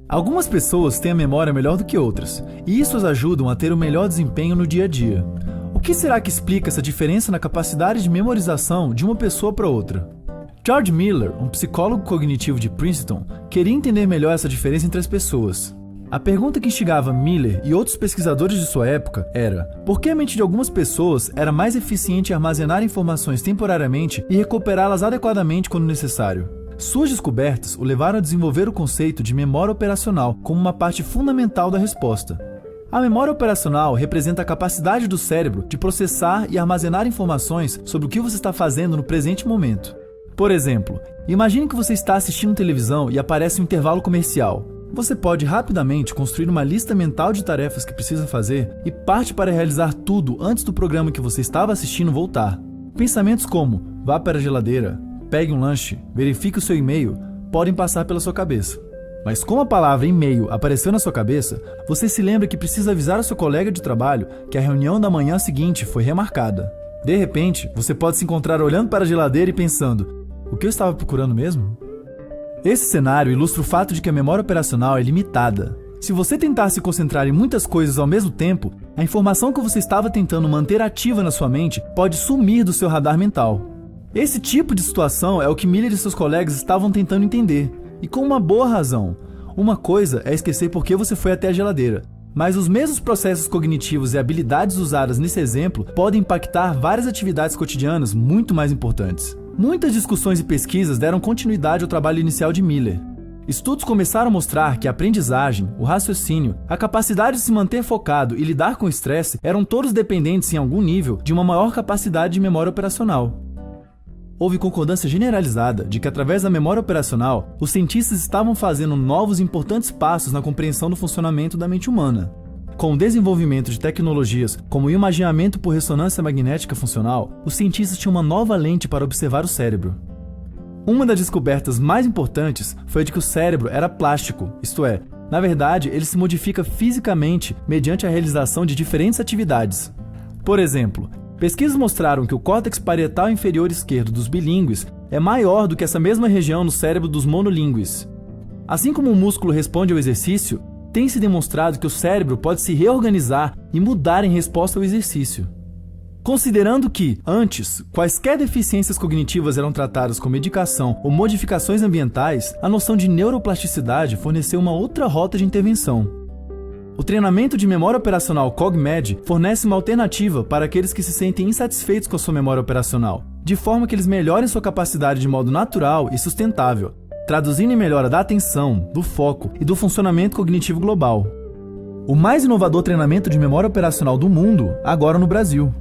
Algumas pessoas têm a memória melhor do que outras, e isso as ajuda a ter um melhor desempenho no dia a dia. O que será que explica essa diferença na capacidade de memorização de uma pessoa para outra? George Miller, um psicólogo cognitivo de Princeton, queria entender melhor essa diferença entre as pessoas. A pergunta que instigava Miller e outros pesquisadores de sua época era: por que a mente de algumas pessoas era mais eficiente em armazenar informações temporariamente e recuperá-las adequadamente quando necessário? Suas descobertas o levaram a desenvolver o conceito de memória operacional como uma parte fundamental da resposta. A memória operacional representa a capacidade do cérebro de processar e armazenar informações sobre o que você está fazendo no presente momento. Por exemplo, imagine que você está assistindo televisão e aparece um intervalo comercial. Você pode rapidamente construir uma lista mental de tarefas que precisa fazer e parte para realizar tudo antes do programa que você estava assistindo voltar. Pensamentos como: vá para a geladeira, pegue um lanche, verifique o seu e-mail, podem passar pela sua cabeça. Mas como a palavra e-mail apareceu na sua cabeça, você se lembra que precisa avisar ao seu colega de trabalho que a reunião da manhã seguinte foi remarcada. De repente, você pode se encontrar olhando para a geladeira e pensando: o que eu estava procurando mesmo? Esse cenário ilustra o fato de que a memória operacional é limitada. Se você tentar se concentrar em muitas coisas ao mesmo tempo, a informação que você estava tentando manter ativa na sua mente pode sumir do seu radar mental. Esse tipo de situação é o que Miller e seus colegas estavam tentando entender, e com uma boa razão. Uma coisa é esquecer por que você foi até a geladeira, mas os mesmos processos cognitivos e habilidades usadas nesse exemplo podem impactar várias atividades cotidianas muito mais importantes. Muitas discussões e pesquisas deram continuidade ao trabalho inicial de Miller. Estudos começaram a mostrar que a aprendizagem, o raciocínio, a capacidade de se manter focado e lidar com o estresse eram todos dependentes em algum nível de uma maior capacidade de memória operacional. Houve concordância generalizada de que, através da memória operacional, os cientistas estavam fazendo novos e importantes passos na compreensão do funcionamento da mente humana. Com o desenvolvimento de tecnologias como o imaginamento por ressonância magnética funcional, os cientistas tinham uma nova lente para observar o cérebro. Uma das descobertas mais importantes foi a de que o cérebro era plástico, isto é, na verdade, ele se modifica fisicamente mediante a realização de diferentes atividades. Por exemplo, pesquisas mostraram que o córtex parietal inferior esquerdo dos bilíngues é maior do que essa mesma região no cérebro dos monolíngues. Assim como o músculo responde ao exercício, tem se demonstrado que o cérebro pode se reorganizar e mudar em resposta ao exercício. Considerando que, antes, quaisquer deficiências cognitivas eram tratadas com medicação ou modificações ambientais, a noção de neuroplasticidade forneceu uma outra rota de intervenção. O treinamento de memória operacional CogMed fornece uma alternativa para aqueles que se sentem insatisfeitos com a sua memória operacional, de forma que eles melhorem sua capacidade de modo natural e sustentável, traduzindo em melhora da atenção, do foco e do funcionamento cognitivo global. O mais inovador treinamento de memória operacional do mundo, agora no Brasil.